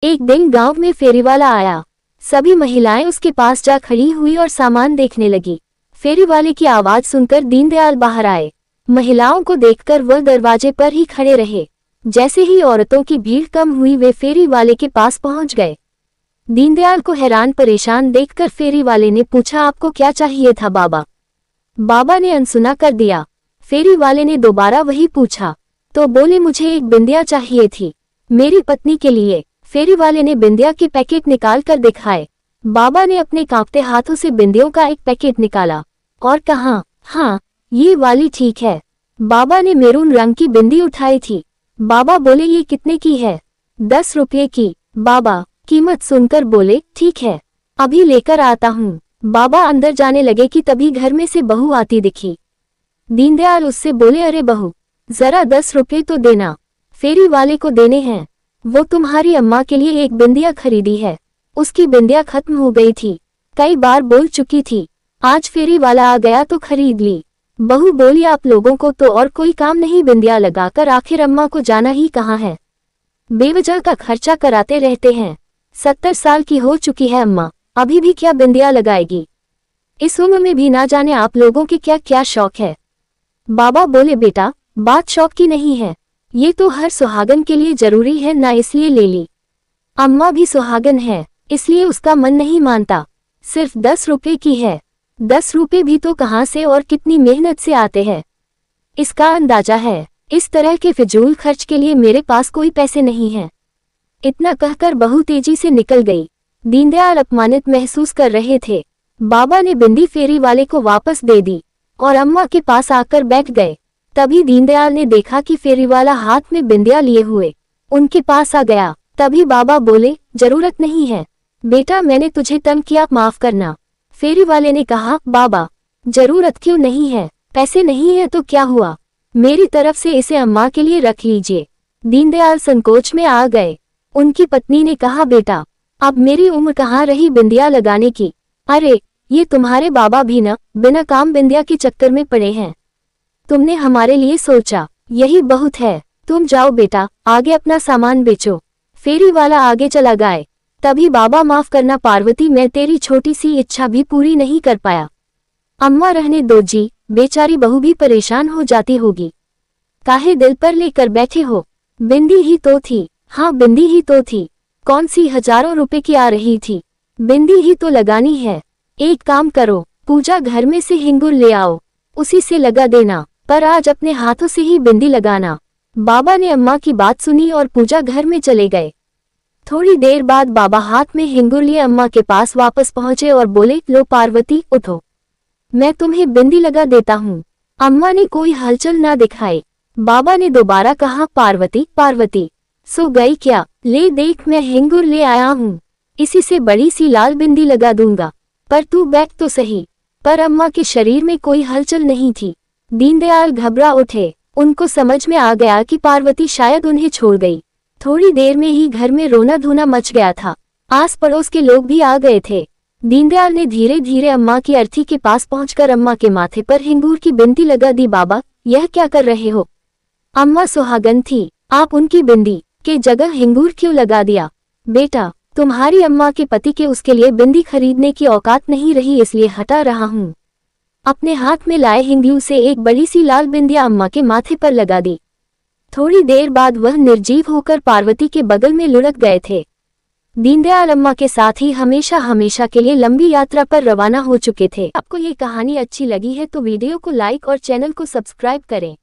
एक दिन गांव में फेरीवाला आया। सभी महिलाएं उसके पास जा खड़ी हुई और सामान देखने लगी। फेरीवाले की आवाज सुनकर दीनदयाल बाहर आए। महिलाओं को देखकर वह दरवाजे पर ही खड़े रहे। जैसे ही औरतों की भीड़ कम हुई वे फेरीवाले के पास पहुंच गए। दीनदयाल को हैरान परेशान देखकर फेरीवाले ने पूछा, आपको क्या चाहिए था बाबा? बाबा ने अनसुना कर दिया। फेरीवाले ने दोबारा वही पूछा तो बोले, मुझे एक बिंदिया चाहिए थी मेरी पत्नी के लिए। फेरीवाले ने बिंदिया के पैकेट निकाल कर दिखाए। बाबा ने अपने कांपते हाथों से बिंदियों का एक पैकेट निकाला और कहा, हाँ ये वाली ठीक है। बाबा ने मैरून रंग की बिंदी उठाई थी। बाबा बोले, ये कितने की है? 10 रुपये की। बाबा कीमत सुनकर बोले, ठीक है अभी लेकर आता हूँ। बाबा अंदर जाने लगे कि तभी घर में से बहू आती दिखी। दीनदयाल उससे बोले, अरे बहू जरा 10 रुपये तो देना, फेरी वाले को देने हैं। वो तुम्हारी अम्मा के लिए एक बिंदिया खरीदी है, उसकी बिंदिया खत्म हो गई थी, कई बार बोल चुकी थी, आज फेरी वाला आ गया तो खरीद ली। बहू बोली, आप लोगों को तो और कोई काम नहीं बिंदिया लगाकर, आखिर अम्मा को जाना ही कहाँ है, बेवजह का खर्चा कराते रहते हैं। 70 साल की हो चुकी है अम्मा, अभी भी क्या बिंदिया लगाएगी? इस उम्र में भी ना जाने आप लोगों के क्या क्या शौक है। बाबा बोले, बेटा बात शौक की नहीं है, ये तो हर सुहागन के लिए जरूरी है ना, इसलिए ले ली। अम्मा भी सुहागन है इसलिए उसका मन नहीं मानता, सिर्फ 10 रुपये की है। 10 रुपये भी तो कहाँ से और कितनी मेहनत से आते हैं, इसका अंदाजा है। इस तरह के फिजूल खर्च के लिए मेरे पास कोई पैसे नहीं हैं। इतना कहकर बहू तेजी से निकल गई। दीनदयाल अपमानित महसूस कर रहे थे। बाबा ने बिंदी फेरी वाले को वापस दे दी और अम्मा के पास आकर बैठ गए। तभी दीनदयाल ने देखा कि फेरीवाला हाथ में बिंदिया लिए हुए उनके पास आ गया। तभी बाबा बोले, जरूरत नहीं है बेटा, मैंने तुझे तंग किया, माफ करना। फेरीवाले ने कहा, बाबा जरूरत क्यों नहीं है, पैसे नहीं है तो क्या हुआ, मेरी तरफ से इसे अम्मा के लिए रख लीजिए। दीनदयाल संकोच में आ गए। उनकी पत्नी ने कहा, बेटा अब मेरी उम्र कहाँ रही बिंदिया लगाने की, अरे ये तुम्हारे बाबा भी न बिना काम बिंदिया के चक्कर में पड़े हैं, तुमने हमारे लिए सोचा यही बहुत है, तुम जाओ बेटा आगे अपना सामान बेचो। फेरी वाला आगे चला गया। तभी बाबा, माफ करना पार्वती, मैं तेरी छोटी सी इच्छा भी पूरी नहीं कर पाया। अम्मा रहने दो जी, बेचारी बहू भी परेशान हो जाती होगी, काहे दिल पर लेकर बैठे हो, बिंदी ही तो थी। हाँ बिंदी ही तो थी, कौन सी हजारों रुपए की आ रही थी, बिंदी ही तो लगानी है। एक काम करो, पूजा घर में से हिंगुर ले आओ, उसी से लगा देना, पर आज अपने हाथों से ही बिंदी लगाना। बाबा ने अम्मा की बात सुनी और पूजा घर में चले गए। थोड़ी देर बाद बाबा हाथ में हिंगुर लिए अम्मा के पास वापस पहुंचे और बोले, लो पार्वती उठो, मैं तुम्हें बिंदी लगा देता हूँ। अम्मा ने कोई हलचल ना दिखाई। बाबा ने दोबारा कहा, पार्वती पार्वती सो गई क्या, ले देख मैं हिंगुर ले आया हूँ, इसी से बड़ी सी लाल बिंदी लगा दूंगा, पर तू बैठ तो सही। पर अम्मा के शरीर में कोई हलचल नहीं थी। दीनदयाल घबरा उठे, उनको समझ में आ गया कि पार्वती शायद उन्हें छोड़ गई। थोड़ी देर में ही घर में रोना धोना मच गया था, आस पड़ोस के लोग भी आ गए थे। दीनदयाल ने धीरे धीरे अम्मा की अर्थी के पास पहुंचकर अम्मा के माथे पर हिंगूर की बिंदी लगा दी। बाबा यह क्या कर रहे हो, अम्मा सुहागन थी, आप उनकी बिंदी के जगह हिंगूर क्यों लगा दिया? बेटा तुम्हारी अम्मा के पति के उसके लिए बिंदी खरीदने की औकात नहीं रही, इसलिए हटा रहा हूँ। अपने हाथ में लाए हिंगू से एक बड़ी सी लाल बिंदिया अम्मा के माथे पर लगा दी। थोड़ी देर बाद वह निर्जीव होकर पार्वती के बगल में लुढ़क गए थे। दीनदयाल अम्मा के साथ ही हमेशा हमेशा के लिए लंबी यात्रा पर रवाना हो चुके थे। आपको ये कहानी अच्छी लगी है तो वीडियो को लाइक और चैनल को सब्सक्राइब करें।